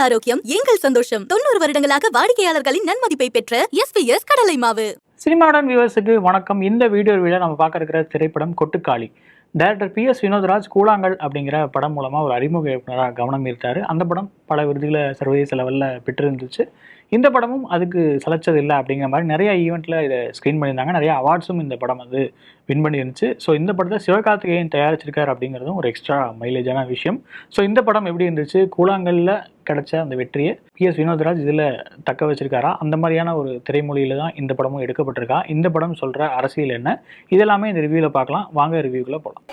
ஆரோக்கியம் எங்கள் சந்தோஷம். 90 வருடங்களாக வாடிக்கையாளர்களின் நன்மதிப்பை பெற்ற எஸ்பிஎஸ் கடலை மாவு. சினிமாடன் வியூவர்ஸுக்கு வணக்கம். இந்த வீடியோவில் நம்ம பார்க்க இருக்கிற திரைப்படம் கொட்டுக்காளி. டைரக்டர் PS வினோத்ராஜ் கூழாங்கல் அப்படிங்கிற படம் மூலமாக ஒரு அறிமுக இயக்குனராக கவனம் ஈர்த்தார். அந்த படம் பல விருதுகளை சர்வதேச லெவலில் பெற்றிருந்துச்சு. இந்த படமும் அதுக்கு சளைச்சது இல்லை அப்படிங்கிற மாதிரி நிறைய ஈவெண்ட்டில் இதை ஸ்க்ரீன் பண்ணியிருந்தாங்க. நிறைய அவார்ட்ஸும் இந்த படம் வந்து வின் பண்ணியிருந்துச்சு. ஸோ இந்த படத்தை சிவகார்த்திகேயன் தயாரிச்சிருக்கார் அப்படிங்கிறதும் ஒரு எக்ஸ்ட்ரா மைலேஜான விஷயம். ஸோ இந்த படம் எப்படி இருந்துச்சு, கூழாங்கல்ல கிடைச்ச அந்த வெற்றியை PS வினோத்ராஜ் இதில் தக்க வச்சிருக்காரா, அந்த மாதிரியான ஒரு திரைமொழியில் தான் இந்த படமும் எடுக்கப்பட்டிருக்கா, இந்த படம் சொல்கிற அரசியல் என்ன, இதெல்லாமே இந்த ரிவ்யூவில் பார்க்கலாம். வாங்க ரிவ்யூக்குள்ளே போகலாம்.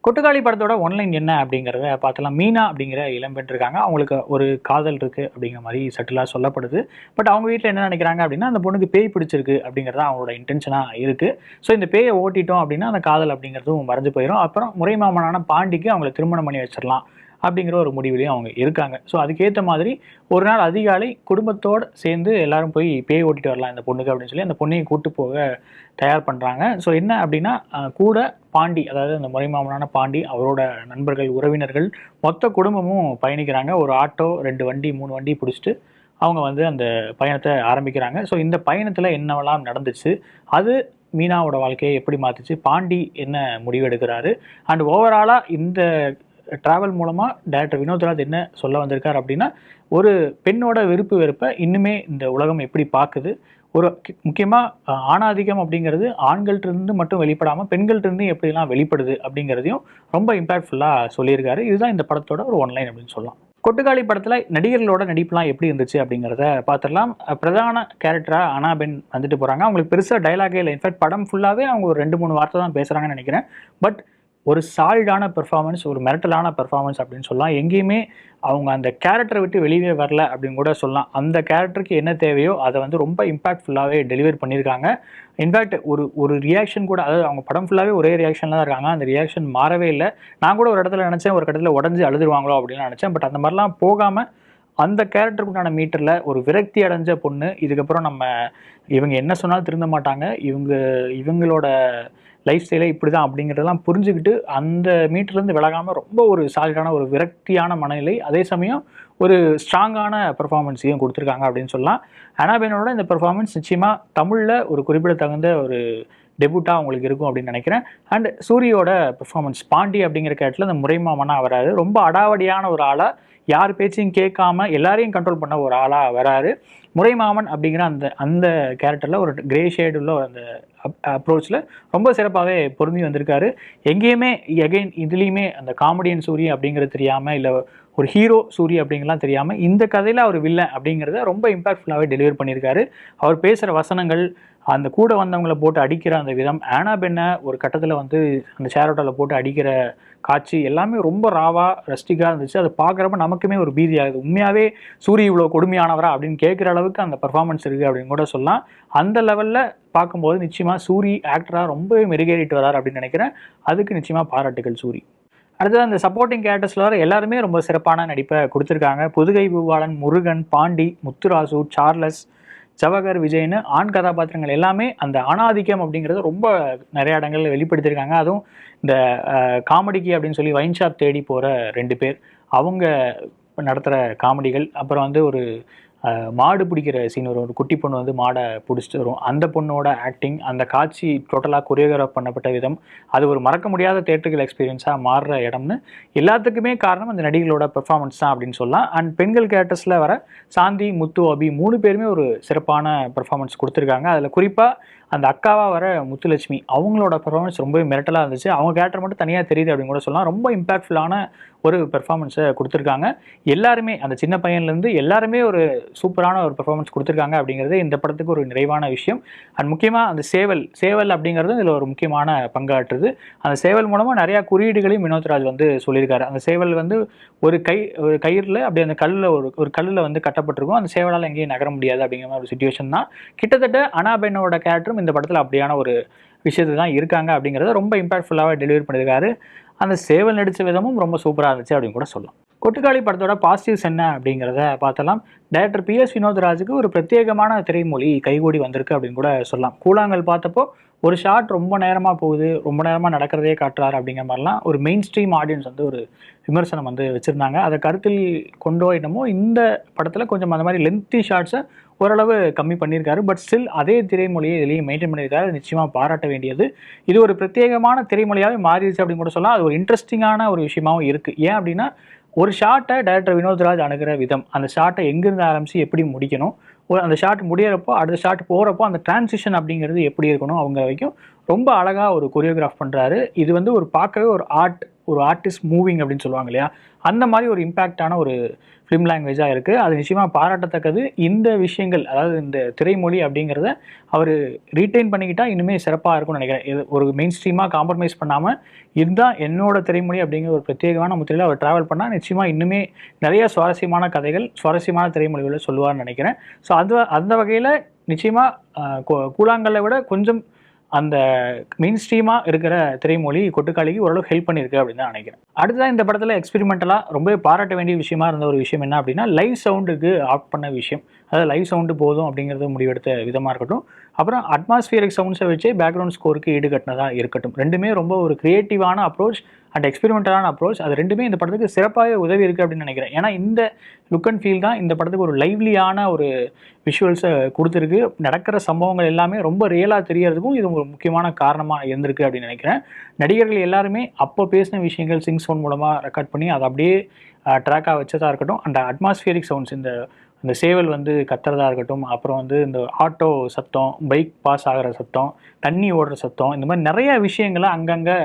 கொட்டுக்காளி படத்தோட ஒன்லைன் என்ன அப்படிங்கிறத பார்த்தலாம். மீனா அப்படிங்கிற இளம்பெண் இருக்காங்க. அவங்களுக்கு ஒரு காதல் இருக்குது அப்படிங்கிற மாதிரி சட்டிலாக சொல்லப்படுது. பட் அவங்க வீட்டில் என்ன நினைக்கிறாங்க அப்படின்னா, அந்த பொண்ணுக்கு பேய் பிடிச்சிருக்கு அப்படிங்கிறது அவங்களோட இன்டென்ஷனாக இருக்குது. ஸோ இந்த பேயை ஓட்டிட்டோம் அப்படின்னா அந்த காதல் அப்படிங்கிறதும் மறைஞ்சு போயிடும். அப்புறம் முறை மாமனான பாண்டிக்கு அவங்கள திருமணம் பண்ணி வச்சிடலாம் அப்படிங்கிற ஒரு முடிவுலையும் அவங்க இருக்காங்க. ஸோ அதுக்கேற்ற மாதிரி ஒரு நாள் அதிகாலை குடும்பத்தோடு சேர்ந்து எல்லாரும் போய் பேய் ஓட்டிட்டு வரலாம் இந்த பொண்ணுக்கு அப்படின்னு சொல்லி அந்த பொண்ணையை கூட்டு போக தயார் பண்ணுறாங்க. ஸோ என்ன அப்படின்னா, கூட பாண்டி, அதாவது அந்த முறைமாமனான பாண்டி, அவரோட நண்பர்கள், உறவினர்கள், மொத்த குடும்பமும் பயணிக்கிறாங்க. ஒரு ஆட்டோ, 2 வண்டி, 3 வண்டி பிடிச்சிட்டு அவங்க வந்து அந்த பயணத்தை ஆரம்பிக்கிறாங்க. ஸோ இந்த பயணத்தில் என்னவெல்லாம் நடந்துச்சு, அது மீனாவோட வாழ்க்கையை எப்படி மாற்றுச்சு, பாண்டி என்ன முடிவு எடுக்கிறாரு, அண்ட் ஓவராலாக இந்த ட்ராவல் மூலமாக டைரக்டர் வினோத்ராஜ் என்ன சொல்ல வந்திருக்கார் அப்படின்னா, ஒரு பெண்ணோட விருப்பு வெறுப்பை இன்னுமே இந்த உலகம் எப்படி பார்க்குது, ஒரு முக்கியமாக ஆணாதிக்கம் அப்படிங்கிறது ஆண்கள்கிட்டருந்து மட்டும் வெளிப்படாமல் பெண்கள்கிட்டருந்து எப்படிலாம் வெளிப்படுது அப்படிங்கிறதையும் ரொம்ப இம்பாக்ட்ஃபுல்லாக சொல்லியிருக்காரு. இதுதான் இந்த படத்தோட ஒரு ஒன்லைன் அப்படின்னு சொல்லலாம். கொட்டுக்காளி படத்தில் நடிகர்களோட நடிப்புலாம் எப்படி இருந்துச்சு அப்படிங்கிறத பார்த்துடலாம். பிரதான கேரக்டராக அனாபென் வந்துட்டு போகிறாங்க. அவங்களுக்கு பெருசாக டைலாகே இல்லை. இன்ஃபேக்ட் படம் ஃபுல்லாகவே அவங்க ஒரு 2-3 வார்த்தை தான் பேசுகிறாங்கன்னு நினைக்கிறேன். பட் ஒரு சாலிடான பெர்ஃபார்மன்ஸ், ஒரு மிரட்டலான பெர்ஃபார்மன்ஸ் அப்படின்னு சொல்லலாம். எங்கேயுமே அவங்க அந்த கேரக்டரை விட்டு வெளியே வரல அப்படின்னு கூட சொல்லலாம். அந்த கேரக்டருக்கு என்ன தேவையோ அதை வந்து ரொம்ப இம்பாக்ட்ஃபுல்லாகவே டெலிவர் பண்ணியிருக்காங்க. இன்ஃபேக்ட் ஒரு ரியாக்ஷன் கூட, அதாவது அவங்க படம் ஃபுல்லாகவே ஒரே ரியாக்ஷனில் தான் இருக்காங்க. அந்த ரியாக்ஷன் மாறவே இல்லை. நான் கூட ஒரு இடத்துல நினச்சேன், ஒரு இடத்துல உடஞ்சி அழுதுருவாங்களோ அப்படின்னு நினச்சேன். பட் அந்த மாதிரிலாம் போகாமல் அந்த கேரக்டருக்குண்டான மீட்டரில் ஒரு விரக்தி அடைஞ்ச பொண்ணு, இதுக்கப்புறம் இவங்க என்ன சொன்னாலும் திருந்த மாட்டாங்க, இவங்களோட லைஃப் ஸ்டைலே இப்படி தான் அப்படிங்கிறதெல்லாம் புரிஞ்சுக்கிட்டு அந்த மீட்டர்லேருந்து விலகாமல் ரொம்ப ஒரு சாலிடான ஒரு விரக்தியான மனநிலை, அதே சமயம் ஒரு ஸ்ட்ராங்கான பெர்ஃபார்மன்ஸையும் கொடுத்துருக்காங்க அப்படின்னு சொல்லலாம். அனாபெனோட இந்த பெர்ஃபார்மன்ஸ் நிச்சயமாக தமிழில் ஒரு குறிப்பிடத்தகுந்த ஒரு டெபியூட்டாக அவங்களுக்கு இருக்கும் அப்படின்னு நினைக்கிறேன். அண்ட் சூரியோட பெர்ஃபார்மன்ஸ், பாண்டி அப்படிங்கிற கேரக்டரில் அந்த முறைமாமனாக வராது. ரொம்ப அடாவடியான ஒரு ஆளாக, யார் பேச்சையும் கேட்காம எல்லாரையும் கண்ட்ரோல் பண்ண ஒரு ஆளாக வராரு. முறைமாமன் அப்படிங்கிற அந்த கேரக்டரில் ஒரு கிரே ஷேடு உள்ள அந்த அப்ரோச்சில் ரொம்ப சிறப்பாகவே பொருந்தி வந்திருக்காரு. எங்கேயுமே எகைன் இதுலேயுமே அந்த காமெடியன் சூரி அப்படிங்கிறது தெரியாமல், இல்லை ஒரு ஹீரோ சூரி அப்படிங்கலாம் தெரியாமல், இந்த கதையில் அவர் வில்லன் அப்படிங்கிறத ரொம்ப இம்பாக்ட்ஃபுல்லாகவே டெலிவர் பண்ணியிருக்காரு. அவர் பேசுகிற வசனங்கள், அந்த கூட வந்தவங்களை போட்டு அடிக்கிற அந்த விதம், ஆனாபென்னை ஒரு கட்டத்தில் வந்து அந்த சேரோட்டாவில் போட்டு அடிக்கிற காட்சி எல்லாமே ரொம்ப ராவாக ரஸ்டிக்காக இருந்துச்சு. அதை பார்க்குறப்ப நமக்குமே ஒரு பீதி ஆகுது. உண்மையாகவே சூரி இவ்வளோ கொடுமையானவரா அப்படின்னு கேட்குற அளவுக்கு அந்த பர்ஃபார்மன்ஸ் இருக்குது அப்படின்னு கூட சொல்லலாம். அந்த லெவலில் பார்க்கும்போது நிச்சயமாக சூரி ஆக்டராக ரொம்பவே மெருகேறிட்டு வரார் அப்படின்னு நினைக்கிறேன். அதுக்கு நிச்சயமாக பாராட்டுகள் சூரி. அடுத்தது அந்த சப்போர்ட்டிங் கேரக்டர்ஸில் வர எல்லாருமே ரொம்ப சிறப்பான நடிப்பை கொடுத்துருக்காங்க. புதுகை பூவாளன், முருகன், பாண்டி, முத்துராசு, சார்லஸ், ஜவஹர், விஜய்னு ஆண் கதாபாத்திரங்கள் எல்லாமே அந்த ஆணாதிக்கம் அப்படிங்கிறது ரொம்ப நிறைய இடங்களில் வெளிப்படுத்தியிருக்காங்க. அதுவும் இந்த காமெடிக்கு அப்படின்னு சொல்லி வைன் ஷாப் தேடி போகிற 2 பேர், அவங்க நடத்துகிற காமெடிகள், அப்புறம் வந்து ஒரு மாடு பிடிக்கிற சீன் வரும். ஒரு குட்டி பொண்ணு வந்து மாடை பிடிச்சிட்டு வரும். அந்த பொண்ணோட ஆக்டிங், அந்த காட்சி டோட்டலாக கொரியோகிராஃப் பண்ணப்பட்ட விதம், அது ஒரு மறக்க முடியாத தியேட்டர்கள் எக்ஸ்பீரியன்ஸாக மாறுற இடம்னு எல்லாத்துக்குமே காரணம் அந்த நடிகளோட பெர்ஃபார்மன்ஸ் தான் அப்படின்னு சொல்லலாம். அண்ட் பெண்கள் கேரக்டர்ஸில் வர சாந்தி, முத்து, அபி 3 பேருமே ஒரு சிறப்பான பெர்ஃபார்மன்ஸ் கொடுத்துருக்காங்க. அதில் குறிப்பாக அந்த அக்காவாக வர முத்துலட்சுமி, அவங்களோட பெர்ஃபார்மன்ஸ் ரொம்பவே மிரட்டலாக இருந்துச்சு. அவங்க கேரக்டர் மட்டும் தனியாக தெரியுது அப்படின்னு கூட சொல்லலாம். ரொம்ப இம்பாக்ட்ஃபுல்லான ஒரு பெர்ஃபார்மன்ஸை கொடுத்துருக்காங்க. எல்லாருமே அந்த சின்ன பையன்லேருந்து எல்லாருமே ஒரு சூப்பரான ஒரு பெர்ஃபார்மன்ஸ் கொடுத்துருக்காங்க அப்படிங்கிறது இந்த படத்துக்கு ஒரு நிறைவான விஷயம். அண்ட் முக்கியமாக அந்த சேவல் அப்படிங்கிறது இதில் ஒரு முக்கியமான பங்காற்றுது. அந்த சேவல் மூலமாக நிறையா குறியீடுகளையும் வினோத்ராஜ் வந்து சொல்லியிருக்காரு. அந்த சேவல் வந்து ஒரு கயிறில் அப்படி அந்த ஒரு கல்லில் வந்து கட்டப்பட்டிருக்கும். அந்த சேவலால் எங்கேயும் நகர முடியாது அப்படிங்கிற மாதிரி ஒரு சுச்சுவேஷன் தான். கிட்டத்தட்ட அனாபென்னோட கேரக்டரும் இந்த படத்தில் அப்படியான ஒரு விஷயத்தை தான் இருக்காங்க அப்படிங்கிறத ரொம்ப இம்பாக்ட்ஃபுல்லாக டெலிவரி பண்ணியிருக்காரு. அந்த சேவல் நடித்த விதமும் ரொம்ப சூப்பராக இருந்துச்சு அப்படின்னு கூட சொல்லலாம். கொட்டுக்காளி படத்தோட பாசிட்டிவ்ஸ் என்ன அப்படிங்கிறத பார்த்தலாம். டைரக்டர் PS வினோத்ராஜுக்கு ஒரு பிரத்யேகமான திரைமொழி கைகூடி வந்திருக்கு அப்படின்னு கூட சொல்லலாம். கூழாங்கல் பார்த்தப்போ ஒரு ஷாட் ரொம்ப நேரமாக போகுது, ரொம்ப நேரமாக நடக்கிறதே காட்டுறாரு அப்படிங்கிற மாதிரிலாம் ஒரு மெயின் ஸ்ட்ரீம் ஆடியன்ஸ் வந்து ஒரு விமர்சனம் வந்து வச்சுருந்தாங்க. அதை கருத்தில் கொண்டு என்னமோ இந்த படத்தில் கொஞ்சம் அந்த மாதிரி லென்த்தி ஷார்ட்ஸை ஓரளவு கம்மி பண்ணியிருக்காரு. பட் ஸ்டில் அதே திரைமொழியை இதுலேயும் மெயின்டைன் பண்ணியிருக்காரு. நிச்சயமாக பாராட்ட வேண்டியது. இது ஒரு பிரத்யேகமான திரைமொழியாகவே மாறிடுச்சு அப்படின்னு கூட சொல்லலாம். அது ஒரு இன்ட்ரெஸ்டிங்கான ஒரு விஷயமாகவும் இருக்குது. ஏன் அப்படின்னா ஒரு ஷாட்டை டைரக்டர் வினோத்ராஜ் அணுகிற விதம், அந்த ஷாட்டை எங்கேருந்து ஆரம்பித்து எப்படி முடிக்கணும், அந்த ஷாட் முடியறப்போ அடுத்த ஷாட் போகிறப்போ அந்த டிரான்சிஷன் அப்படிங்கிறது எப்படி இருக்கணும் அவங்க வரைக்கும் ரொம்ப அழகாக ஒரு கொரியோகிராஃப் பண்ணுறாரு. இது வந்து ஒரு பார்க்கவே ஒரு ஆர்டிஸ்ட் மூவிங் அப்படின்னு சொல்லுவாங்க இல்லையா, அந்த மாதிரி ஒரு இம்பேக்டான ஒரு ஃபிலிம் லாங்குவேஜாக இருக்குது. அது நிச்சயமாக பாராட்டத்தக்கது. இந்த விஷயங்கள், அதாவது இந்த திரைமொழி அப்படிங்கிறத அவர் ரீட்டைன் பண்ணிக்கிட்டால் இன்னுமே சிறப்பாக இருக்கும்னு நினைக்கிறேன். இது ஒரு மெயின் ஸ்ட்ரீமாக காம்ப்ரமைஸ் பண்ணாமல் இதுதான் என்னோட திரைமொழி அப்படிங்கிற ஒரு பிரத்யேகமான முத்திரையில் அவர் ட்ராவல் பண்ணால் நிச்சயமாக இன்னுமே நிறைய சுவாரஸ்யமான கதைகள், சுவாரஸ்யமான திரைமொழிகளை சொல்லுவார்னு நினைக்கிறேன். ஸோ அந்த வகையில் நிச்சயமாக கூழாங்கல்லை விட கொஞ்சம் அந்த மெயின் ஸ்ட்ரீமாக இருக்கிற திரைமொழி கொட்டுக்காளிக்கு ஓரளவு ஹெல்ப் பண்ணியிருக்கு அப்படின்னு தான் நினைக்கிறேன். அடுத்ததான் இந்த படத்தில் எக்ஸ்பெரிமெண்டலாக ரொம்ப பாராட்ட வேண்டிய விஷயமா இருந்த ஒரு விஷயம் என்ன அப்படின்னா லைவ் சவுண்டுக்கு ஆப்ட் பண்ண விஷயம். அதாவது லைவ் சவுண்டு போதும் அப்படிங்கிறது முடிவெடுத்த விதமாக இருக்கட்டும், அப்புறம் அட்மாஸ்பியரிக் சவுண்ட்ஸை வச்சே பேக்ரவுண்ட் ஸ்கோருக்கு ஈடுகட்டினதாக இருக்கட்டும், ரெண்டுமே ரொம்ப ஒரு கிரியேட்டிவான அப்ரோச் அண்ட் எக்ஸ்பெரிமெண்டலான அப்ரோச். அது ரெண்டுமே இந்த படத்துக்கு சிறப்பாகவே உதவி இருக்குது அப்படின்னு நினைக்கிறேன். ஏன்னா இந்த லுக் அண்ட் ஃபீல் தான் இந்த படத்துக்கு ஒரு லைவ்லியான ஒரு விஷுவல்ஸை கொடுத்துருக்கு. நடக்கிற சம்பவங்கள் எல்லாமே ரொம்ப ரியலாக தெரியறதுக்கும் இது ஒரு முக்கியமான காரணமாக இருந்திருக்கு அப்படின்னு நினைக்கிறேன். நடிகர்கள் எல்லாருமே அப்போ பேசின விஷயங்கள் சிங்ஸ் ஃபோன் மூலமாக ரெக்கார்ட் பண்ணி அதை அப்படியே ட்ராக்காக வச்சதாக இருக்கட்டும், அந்த அட்மாஸ்பியரிக் சவுண்ட்ஸ், இந்த சேவல் வந்து கத்துறதா இருக்கட்டும், அப்புறம் வந்து இந்த ஆட்டோ சத்தம், பைக் பாஸ் ஆகிற சத்தம், தண்ணி ஓடுற சத்தம், இந்த மாதிரி நிறைய விஷயங்களை அங்கங்கே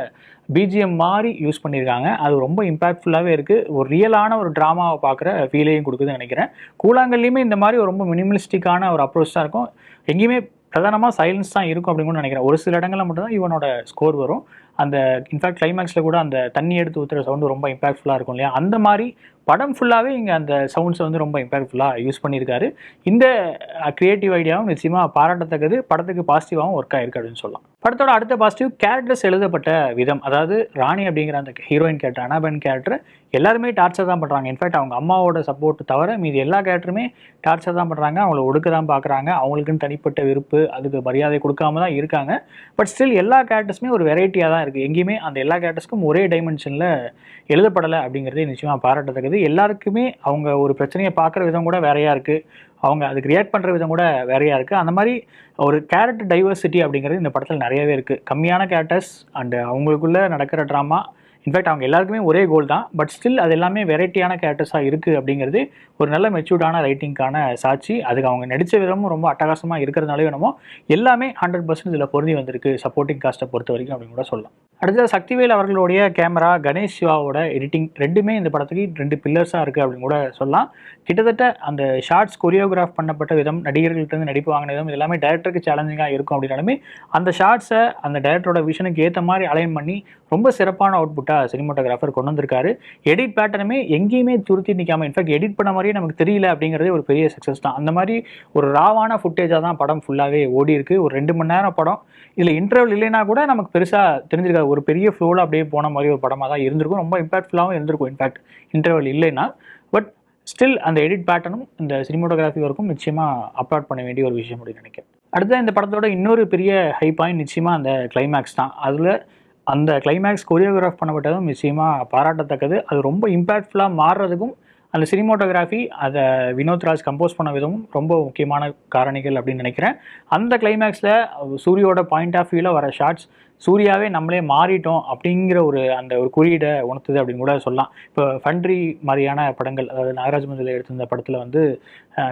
பிஜிஎம் மாதிரி யூஸ் பண்ணியிருக்காங்க. அது ரொம்ப இம்பாக்ட்ஃபுல்லாகவே இருக்குது. ஒரு ரியலான ஒரு ட்ராமாவை பார்க்குற ஃபீலையும் கொடுக்குதுன்னு நினைக்கிறேன். கூழாங்கல்லையுமே இந்த மாதிரி ரொம்ப மினிமலிஸ்டிக்கான ஒரு அப்ரோச் தான் இருக்கும். எங்கேயுமே பிரதானமாக சைலன்ஸ் தான் இருக்கும் அப்படின்னு கூட நினைக்கிறேன். ஒரு சில இடங்களில் மட்டும்தான் இவனோட ஸ்கோர் வரும். அந்த இன்ஃபேக்ட் கிளைமேக்ஸில் கூட அந்த தண்ணி எடுத்து ஊற்றுற சவுண்டு ரொம்ப இம்பாக்ட்ஃபுல்லாக இருக்கும் இல்லையா, அந்த மாதிரி படம் ஃபுல்லாகவே இங்கே அந்த சவுண்ட்ஸை வந்து ரொம்ப இம்பாக்ட்ஃபுல்லாக யூஸ் பண்ணியிருக்காரு. இந்த க்ரியேட்டிவ் ஐடியாவும் நிச்சயமாக பாராட்டத்தக்கது. படத்துக்கு பாசிட்டிவாகவும் ஒர்க் ஆகிருக்கு அப்படின்னு சொல்லலாம். படத்தோட அடுத்த பாசிட்டிவ் கேரக்டர்ஸ் எழுதப்பட்ட விதம். அதாவது ராணி அப்படிங்கிற அந்த ஹீரோயின் கேரக்டர், அனாபென் கேரக்டர் எல்லாருமே டார்ச்சர் தான் பண்ணுறாங்க. இன்ஃபேக்ட் அவங்க அம்மாவோட சப்போர்ட் தவிர மீது எல்லா கேரக்டருமே டார்ச்சர் தான் பண்ணுறாங்க. அவங்கள ஒடுக்க தான் பார்க்குறாங்க. அவங்களுக்குன்னு தனிப்பட்ட விருப்பு, அதுக்கு மரியாதை கொடுக்காம தான் இருக்காங்க. பட் ஸ்டில் எல்லா கேரக்டர்ஸுமே ஒரு வெரைட்டியாக தான் இருக்குது. எங்கேயுமே அந்த எல்லா கேரக்டர்ஸ்க்கும் ஒரே டைமென்ஷனில் எழுதப்படலை அப்படிங்கிறதே நிச்சயமாக பாராட்டத்தக்கது. எல்லாருக்குமே அவங்க ஒரு பிரச்சனையை பார்க்குற விதம் கூட வேறையாக இருக்குது, அவங்க அதுக்கு ரியாக்ட் பண்ணுற விதம் கூட வேறையாக இருக்குது. அந்த மாதிரி ஒரு கேரக்டர் டைவர்சிட்டி அப்படிங்கிறது இந்த படத்தில் நிறையவே இருக்குது. கம்மியான கேரக்டர்ஸ் அண்டு அவங்களுக்குள்ளே நடக்கிற ட்ராமா, இன்ஃபேக்ட் அவங்க எல்லாருக்குமே ஒரே கோல் தான். பட் ஸ்டில் அது எல்லாமே வெரைட்டியான கேரக்டர்ஸாக இருக்குது அப்படிங்கிறது ஒரு நல்ல மெச்சூர்டான ரைட்டிங்கான சாட்சி. அதுக்கு அவங்க நடித்த விதமும் ரொம்ப அட்டகாசமாக இருக்கிறதுனால என்னமோ எல்லாமே 100% இதில் பொருந்தி வந்திருக்கு சப்போர்ட்டிங் காஸ்ட்டை பொறுத்த வரைக்கும் அப்படின்னு கூட சொல்லலாம். அடுத்தது சக்திவேல் அவர்களுடைய கேமரா, கணேஷ் சிவாவோட எடிட்டிங் ரெண்டுமே இந்த படத்துக்கு 2 பில்லர்ஸாக இருக்குது அப்படின்னு கூட சொல்லலாம். கிட்டத்தட்ட அந்த ஷார்ட்ஸ் கொரியோகிராஃப் பண்ணப்பட்ட விதம், நடிகர்கள்ட்ட நடிப்பு வாங்கின விதம், இது எல்லாமே டைரக்டருக்கு சேலஞ்சிங்காக இருக்கும் அப்படின்னாலுமே அந்த ஷார்ட்ஸை அந்த டைரக்டரோட விஷனுக்கு ஏற்ற மாதிரி அலைன் பண்ணி ரொம்ப சிறப்பான அவுட்புட்டாக சினிமாட்டோகிராஃபர் கொண்டு வந்திருக்காரு. எடிட் பேட்டர்னுமே எங்கேயுமே துருத்தி நிற்காமல், இன்ஃபேக்ட் எடிட் பண்ண மாதிரியே நமக்கு தெரியல அப்படிங்கிறதே ஒரு பெரிய சக்ஸஸ் தான். அந்த மாதிரி ஒரு ராவான ஃபுட்டேஜாக தான் படம் ஃபுல்லாகவே ஓடி இருக்கு. ஒரு 2 மணி நேரம் படம். இதில் இன்டர்வல் இல்லைன்னா கூட நமக்கு பெருசாக தெரிஞ்சிருக்காது. ஒரு பெரிய ஃப்ளோவில் அப்படியே போன மாதிரி ஒரு படமாக தான் இருந்திருக்கும். ரொம்ப இம்பாக்ட்ஃபுல்லாகவும் இருந்திருக்கும் இன்ஃபேக்ட் இன்டர்வல் இல்லைன்னா. பட் ஸ்டில் அந்த எடிட் பேட்டர்னும் இந்த சினிமாட்டோகிராஃபி ஒர்க்கும் நிச்சயமாக அப்லோட் பண்ண வேண்டிய ஒரு விஷயம் அப்படின்னு நினைக்கிறேன். அடுத்த இந்த படத்தோட இன்னொரு பெரிய ஹை பாயிண்ட் நிச்சயமாக அந்த கிளைமேக்ஸ் தான். அதில் அந்த கிளைமேக்ஸ் கொரியோகிராஃப் பண்ணப்பட்டதும் நிச்சயமாக பாராட்டத்தக்கது. அது ரொம்ப இம்பாக்ட்ஃபுல்லாக மாறுறதுக்கும் அந்த சினிமாட்டோகிராஃபி, அதை வினோத்ராஜ் கம்போஸ் பண்ண விதமும் ரொம்ப முக்கியமான காரணிகள் அப்படின்னு நினைக்கிறேன். அந்த கிளைமேக்ஸில் சூரியோட பாயிண்ட் ஆஃப் வியூவில் வர ஷார்ட்ஸ் சூர்யாவே நம்மளே மாறிட்டோம் அப்படிங்கிற அந்த ஒரு குறியீடை உணர்த்துது அப்படின்னு கூட சொல்லலாம். இப்போ ஃபண்ட்ரி மாதிரியான படங்கள், அதாவது நாகராஜ் மந்தில் எடுத்திருந்த படத்தில் வந்து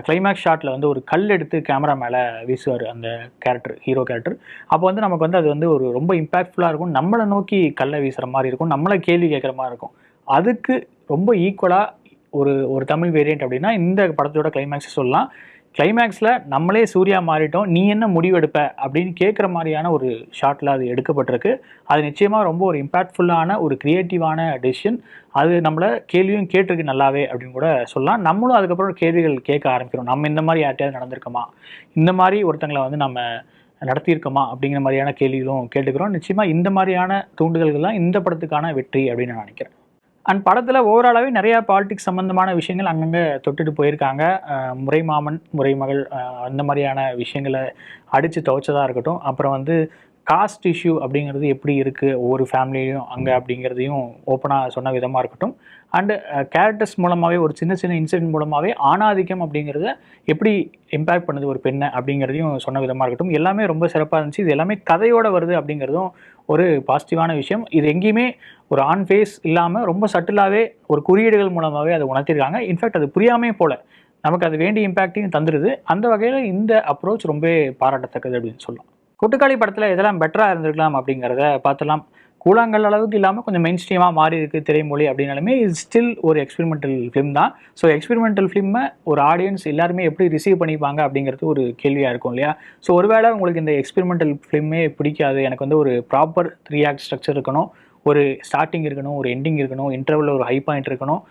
கிளைமேக்ஸ் ஷாட்டில் வந்து ஒரு கல் எடுத்து கேமரா மேலே வீசுவார் அந்த கேரக்டர், ஹீரோ கேரக்டர். அப்போ வந்து நமக்கு வந்து அது வந்து ஒரு ரொம்ப இம்பாக்ட்ஃபுல்லாக இருக்கும். நம்மளை நோக்கி கல்லை வீசுகிற மாதிரி இருக்கும், நம்மளை கேள்வி கேட்குற மாதிரி இருக்கும். அதுக்கு ரொம்ப ஈக்குவலாக ஒரு தமிழ் வேரியண்ட் அப்படின்னா இந்த படத்தோட கிளைமேக்ஸை சொல்லலாம். கிளைமேக்ஸில் நம்மளே சூர்யா மாறிட்டோம், நீ என்ன முடிவெடுப்ப அப்படின்னு கேட்குற மாதிரியான ஒரு ஷாட்டில் அது எடுக்கப்பட்டிருக்கு. அது நிச்சயமாக ரொம்ப ஒரு இம்பாக்ட்ஃபுல்லான ஒரு க்ரியேட்டிவான டெசிஷன். அது நம்மளை கேள்வியும் கேட்டிருக்கு நல்லாவே அப்படின்னு கூட சொல்லலாம். நம்மளும் அதுக்கப்புறம் கேள்விகள் கேட்க ஆரம்பிக்கிறோம். நம்ம இந்த மாதிரி யார்ட்டையாவது நடந்திருக்கோமா, இந்த மாதிரி ஒருத்தங்களை வந்து நம்ம நடத்தியிருக்கோமா அப்படிங்கிற மாதிரியான கேள்விகளும் கேட்டுக்கிறோம். நிச்சயமாக இந்த மாதிரியான தூண்டுதல்கள் தான் இந்த படத்துக்கான வெற்றி அப்படின்னு நான் நினைக்கிறேன். அண்ட் படத்தில் ஓவராலாகவே நிறையா பாலிடிக்ஸ் சம்மந்தமான விஷயங்கள் அங்கங்கே தொட்டுட்டு போயிருக்காங்க. முறை மாமன் முறை மகள் அந்த மாதிரியான விஷயங்களை அடித்து துவைச்சதாக இருக்கட்டும், அப்புறம் வந்து காஸ்ட் இஷ்யூ அப்படிங்கிறது எப்படி இருக்குது ஒவ்வொரு ஃபேமிலியிலையும் அங்கே அப்படிங்கிறதையும் ஓப்பனாக சொன்ன விதமாக இருக்கட்டும், அண்டு கேரக்டர்ஸ் மூலமாகவே ஒரு சின்ன சின்ன இன்சிடென்ட் மூலமாகவே ஆணாதிக்கம் அப்படிங்கிறத எப்படி இம்பேக்ட் பண்ணுது ஒரு பெண்ணை அப்படிங்கிறதையும் சொன்ன விதமாக இருக்கட்டும், எல்லாமே ரொம்ப சிறப்பாக இருந்துச்சு. இது எல்லாமே கதையோடு வருது அப்படிங்கிறதும் ஒரு பாசிட்டிவான விஷயம். இது எங்கேயுமே ஒரு ஆன் ஃபேஸ் இல்லாமல் ரொம்ப சட்டிலாகவே ஒரு குறியீடுகள் மூலமாகவே அதை உணர்த்திருக்காங்க. இன்ஃபேக்ட் அது புரியாமே போல நமக்கு அது வேண்டிய இம்பேக்டையும் தந்துடுது. அந்த வகையில் இந்த அப்ரோச் ரொம்ப பாராட்டத்தக்கது அப்படின்னு சொல்லலாம். கொட்டுக்காளி படத்தில் எதெல்லாம் பெட்டராக இருந்திருக்கலாம் அப்படிங்கிறத பார்த்துலாம். கூழாங்கல் அளவுக்கு இல்லாமல் கொஞ்சம் மெயின் ஸ்ட்ரீமாக மாறி இருக்குது திரைமொழி அப்படின்னாலுமே இது ஸ்டில் ஒரு எக்ஸ்பெரிமெண்டல் ஃபிலிம் தான். ஸோ எக்ஸ்பெரிமெண்டல் ஃபிலிமை ஒரு ஆடியன்ஸ் எல்லாருமே எப்படி ரிசீவ் பண்ணிப்பாங்க அப்படிங்கிறது ஒரு கேள்வியாக இருக்கும் இல்லையா? ஸோ ஒருவேளை உங்களுக்கு இந்த எக்ஸ்பெரிமெண்டல் ஃபிலிமே பிடிக்காது, எனக்கு வந்து ஒரு ப்ராப்பர் 3 ஆக்ட் ஸ்ட்ரக்சர் இருக்கணும், ஒரு ஸ்டார்டிங் இருக்கணும், ஒரு எண்டிங் இருக்கணும், இன்டர்வலில் ஒரு ஹை பாயிண்ட் இருக்கணும்,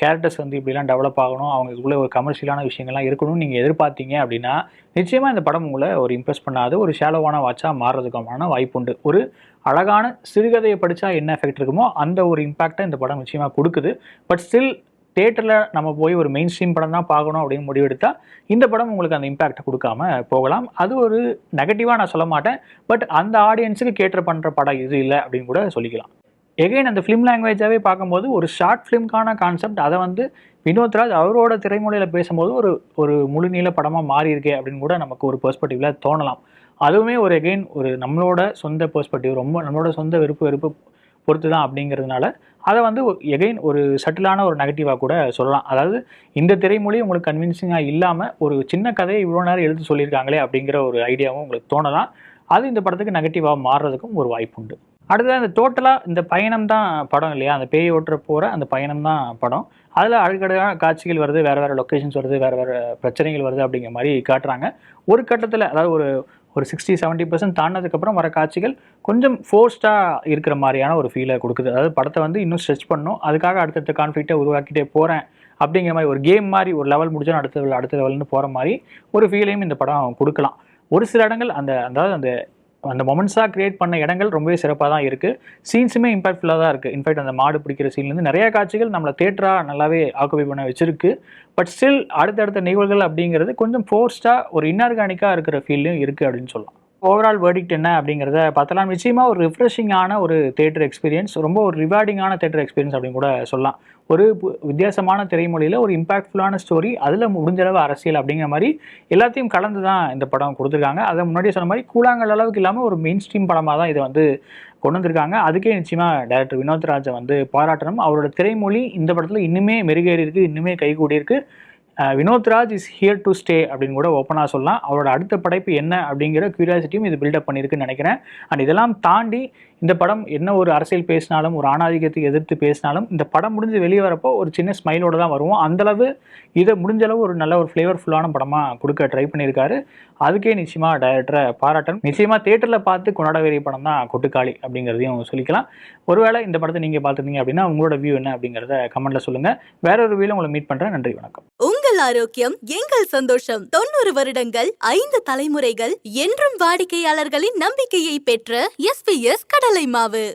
கேரக்டர்ஸ் வந்து இப்படிலாம் டெவலப் ஆகணும், அவங்களுக்குள்ளே ஒரு கமர்ஷியலான விஷயங்கள்லாம் இருக்கணும்னு நீங்கள் எதிர்பார்த்தீங்க அப்படின்னா நிச்சயமாக இந்த படம் உங்களை ஒரு இம்ப்ரெஸ் பண்ணாது, ஒரு ஷேலோவான வாட்சாக மாறுறதுக்கான வாய்ப்பு உண்டு. ஒரு அழகான சிறுகதையை படித்தா என்ன எஃபெக்ட் இருக்குமோ அந்த ஒரு இம்பேக்டை இந்த படம் நிச்சயமாக கொடுக்குது. பட் ஸ்டில் தேட்டரில் நம்ம போய் ஒரு மெயின் ஸ்ட்ரீம் படம் தான் பார்க்கணும் அப்படின்னு முடிவெடுத்தால் இந்த படம் உங்களுக்கு அந்த இம்பேக்டை கொடுக்காம போகலாம். அது ஒரு நெகட்டிவாக நான் சொல்ல மாட்டேன், பட் அந்த ஆடியன்ஸுக்கு கேட்டர் பண்ணுற படம் இது இல்லை அப்படின்னு கூட சொல்லிக்கலாம். எகைன் அந்த ஃபிலிம் லாங்குவேஜாகவே பார்க்கும்போது ஒரு ஷார்ட் ஃபிலிம்கான கான்செப்ட் அதை வந்து வினோத்ராஜ் அவரோட திரைமொழியில் பேசும்போது ஒரு முழு நீள படமாக மாறி இருக்கே அப்படின்னு கூட நமக்கு ஒரு பெர்ஸ்பெக்டிவில் தோணலாம். அதுவுமே ஒரு எகைன் ஒரு நம்மளோட சொந்த பெர்ஸ்பெக்டிவ், ரொம்ப நம்மளோட சொந்த வெறுப்பு பொறுத்து தான் அப்படிங்கிறதுனால அதை வந்து எகைன் ஒரு சட்டிலான ஒரு நெகட்டிவாக கூட சொல்லலாம். அதாவது இந்த திரைமொழி உங்களுக்கு கன்வின்சிங்காக இல்லாமல் ஒரு சின்ன கதையை இவ்வளோ நேரம் எழுதி சொல்லியிருக்காங்களே அப்படிங்கிற ஒரு ஐடியாவும் உங்களுக்கு தோணலாம். அது இந்த படத்துக்கு நெகட்டிவாக மாறுறதுக்கும் ஒரு வாய்ப்பு உண்டு. அடுத்தது அந்த டோட்டலாக இந்த பயணம் தான் படம் இல்லையா? அந்த பேய் ஓட்டுற போகிற அந்த பயணம் தான் படம். அதில் அழகழகான காட்சிகள் வருது, வேறு லொக்கேஷன்ஸ் வருது, வேறு பிரச்சனைகள் வருது அப்படிங்கிற மாதிரி காட்டுறாங்க. ஒரு கட்டத்தில் அதாவது ஒரு 60-70% தாண்டினதுக்கப்புறம் வர காட்சிகள் கொஞ்சம் ஃபோர்ஸ்டாக இருக்கிற மாதிரியான ஒரு ஃபீலை கொடுக்குது. அதாவது படத்தை வந்து இன்னும் ஸ்ட்ரெச் பண்ணணும், அதுக்காக அடுத்தடுத்த கான்ஃப்ளிக்டை உருவாக்கிட்டே போகிறேன் அப்படிங்கிற மாதிரி ஒரு கேம் மாதிரி ஒரு லெவல் முடிச்சோம் அடுத்த லெவல்னு போகிற மாதிரி ஒரு ஃபீலையும் இந்த படம் கொடுக்கலாம். ஒரு சில இடங்கள் அந்த மொமெண்ட்ஸாக கிரியேட் பண்ண இடங்கள் ரொம்பவே சிறப்பாக தான் இருக்குது. சீன்ஸுமே இம்பாக்ட்ஃபுல்லாக தான் இருக்குது. இன்ஃபேக்ட் அந்த மாடு பிடிக்கிற சீன்லேருந்து நிறையா காட்சிகள் நம்மளை தேட்டராக நல்லாவே ஆக்குபை பண்ண வச்சுருக்கு. பட் ஸ்டில் அடுத்தடுத்த நிகழ்வுகள் அப்படிங்கிறது கொஞ்சம் ஃபோர்ஸ்டாக ஒரு இன்ஆர்கானிக்காக இருக்கிற ஃபீல்லையும் இருக்குது அப்படின்னு சொல்லலாம். ஓவரால் வேர்டிக்ட் என்ன அப்படிங்கிறத பார்த்தலாம். நிச்சயமாக ஒரு ரிஃப்ரெஷிங்கான ஒரு தேட்டர் எக்ஸ்பீரியன்ஸ், ரொம்ப ஒரு ரிவார்டிங்கான தேட்டர் எக்ஸ்பீரியன்ஸ் அப்படின்னு கூட சொல்லலாம். ஒரு வித்தியாசமான திரைமொழியில் ஒரு இம்பாக்ட்ஃபுல்லான ஸ்டோரி, அதில் முடிஞ்சளவு அரசியல் அப்படிங்கிற மாதிரி எல்லாத்தையும் கலந்து தான் இந்த படம் கொடுத்துருக்காங்க. அதை முன்னாடியே சொன்ன மாதிரி கூழாங்கல் அளவுக்கு இல்லாமல் ஒரு மெயின் ஸ்ட்ரீம் படமாக தான் இதை வந்து கொண்டு வந்திருக்காங்க. அதுக்கே நிச்சயமாக டைரக்டர் வினோத்ராஜை வந்து பாராட்டணும். அவரோட திரைமொழி இந்த படத்தில் இன்னுமே மெருகேறி இருக்குது, இன்னுமே கைகூடியிருக்கு. Vinothraj is here to stay அப்படின்னு கூட ஓப்பனாக சொல்லலாம். அவரோட அடுத்த படைப்பு என்ன அப்படிங்கிற கியூரியாசிட்டியும் இது பில்டப் பண்ணியிருக்குன்னு நினைக்கிறேன். அண்ட் இதெல்லாம் தாண்டி இந்த படம் என்ன ஒரு அரசியல் பேசினாலும், ஒரு ஆணாதிக்கத்தை எதிர்த்து பேசினாலும், இந்த படம் முடிஞ்சு வெளியே வரப்போ ஒரு சின்ன ஸ்மைலோடு தான் வருவோம். அந்தளவு இதை முடிஞ்சளவு ஒரு நல்ல ஒரு ஃப்ளேவர்ஃபுல்லான படமாக கொடுக்க ட்ரை பண்ணியிருக்காரு. அதுக்கே நிச்சயமாக டைரக்டரை பாராட்டணும். நிச்சயமாக தேட்டரில் பார்த்து கொண்டாட வேண்டிய படம் தான் கொட்டுக்காளி அப்படிங்கிறதையும் சொல்லிக்கலாம். ஒருவேளை இந்த படத்தை நீங்கள் பார்த்துருந்தீங்க அப்படின்னா உங்களோட வியூ என்ன அப்படிங்கிறத கமெண்ட்டில் சொல்லுங்கள். வேற ஒரு வியூவில் உங்களை மீட் பண்ணுறேன். நன்றி, வணக்கம். உங்கள் ஆரோக்கியம் எங்கள் சந்தோஷம். 90 வருடங்கள் 5 தலைமுறைகள் என்றும் வாடிக்கையாளர்களின் நம்பிக்கையை பெற்ற SPS கடலை மாவு.